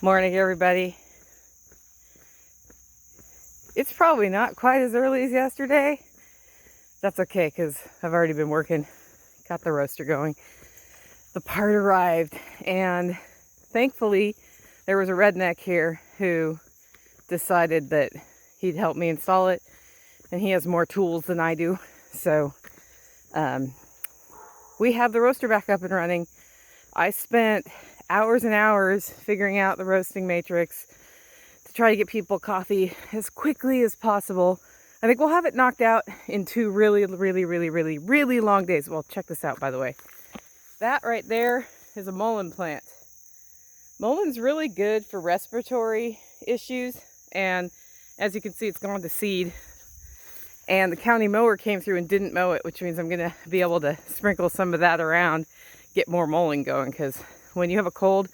Morning, everybody. It's probably not quite as early as yesterday. That's okay, because I've already been working, got the roaster going. The part arrived, and thankfully, there was a redneck here who decided that he'd help me install it, and he has more tools than I do. So, we have the roaster back up and running. I spent hours and hours figuring out the roasting matrix to try to get people coffee as quickly as possible. I think we'll have it knocked out in 2 really long days. Well, check this out, by the way. That right there is a mullein plant. Mullein's really good for respiratory issues, and as you can see, it's gone to seed. And the county mower came through and didn't mow it, which means I'm gonna be able to sprinkle some of that around, get more mullein going, because when you have a cold,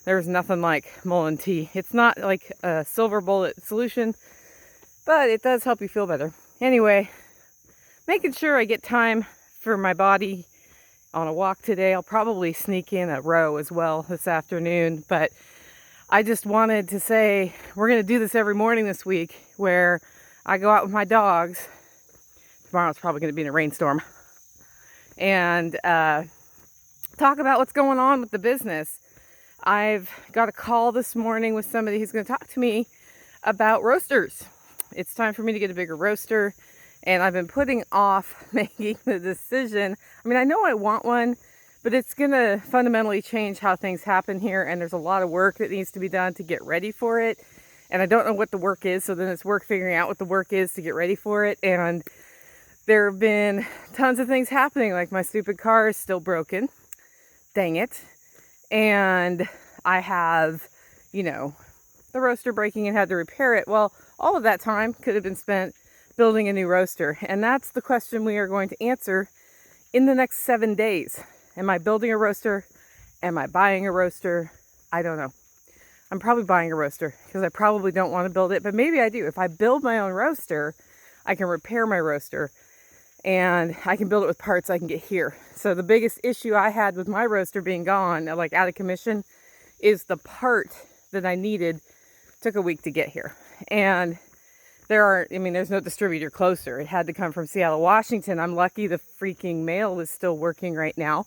there's nothing like mullein tea. It's not like a silver bullet solution, but it does help you feel better. Anyway, making sure I get time for my body on a walk today. I'll probably sneak in a row as well this afternoon, but I just wanted to say we're going to do this every morning this week, where I go out with my dogs. Tomorrow's probably going to be in a rainstorm. And talk about what's going on with the business. I've got a call this morning with somebody who's going to talk to me about roasters. It's time for me to get a bigger roaster, and I've been putting off making the decision. I mean, I know I want one, but it's going to fundamentally change how things happen here, and there's a lot of work that needs to be done to get ready for it. And I don't know what the work is, so then it's work figuring out what the work is to get ready for it. And there have been tons of things happening, like my stupid car is still broken. Dang it. And I have, the roaster breaking and had to repair it. Well, all of that time could have been spent building a new roaster. And that's the question we are going to answer in the next 7 days. Am I building a roaster? Am I buying a roaster? I don't know. I'm probably buying a roaster because I probably don't want to build it, but maybe I do. If I build my own roaster, I can repair my roaster, and I can build it with parts I can get here. So the biggest issue I had with my roaster being gone, like out of commission, is the part that I needed took a week to get here. And there's no distributor closer. It had to come from Seattle, Washington. I'm lucky the freaking mail is still working right now.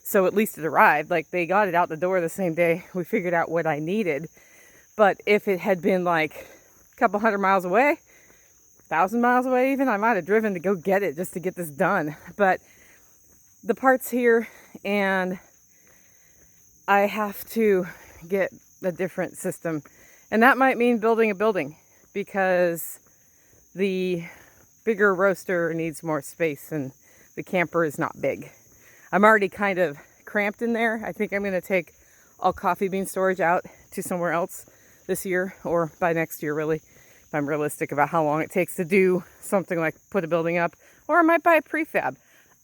So at least it arrived. Like, they got it out the door the same day we figured out what I needed. But if it had been like a couple 100 miles away, 1,000 miles away even, I might have driven to go get it just to get this done. But the part's here, and I have to get a different system. And that might mean building a building, because the bigger roaster needs more space and the camper is not big. I'm already kind of cramped in there. I think I'm going to take all coffee bean storage out to somewhere else this year, or by next year, really, if I'm realistic about how long it takes to do something like put a building up. Or I might buy a prefab.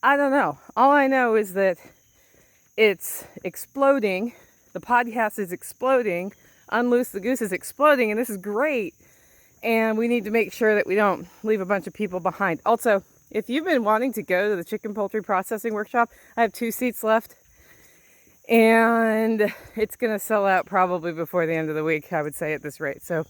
I don't know. All I know is that it's exploding. The podcast is exploding. Unloose the Goose is exploding, and this is great. And we need to make sure that we don't leave a bunch of people behind. Also, if you've been wanting to go to the chicken poultry processing workshop, I have 2 seats left, and it's going to sell out probably before the end of the week, I would say, at this rate. So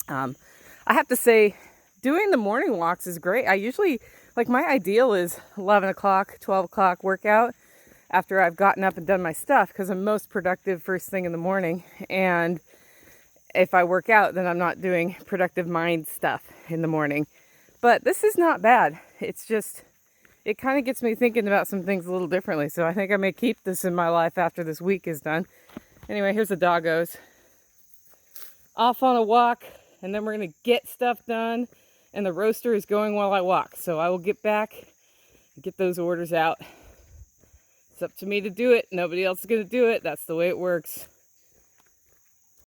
I have to say, doing the morning walks is great. I usually, my ideal is 11 o'clock, 12 o'clock workout after I've gotten up and done my stuff, because I'm most productive first thing in the morning. And if I work out, then I'm not doing productive mind stuff in the morning. But this is not bad. It's just, it kind of gets me thinking about some things a little differently. So I think I may keep this in my life after this week is done. Anyway, here's the doggos. Off on a walk, and then we're going to get stuff done. And the roaster is going while I walk. So I will get back and get those orders out. It's up to me to do it. Nobody else is going to do it. That's the way it works.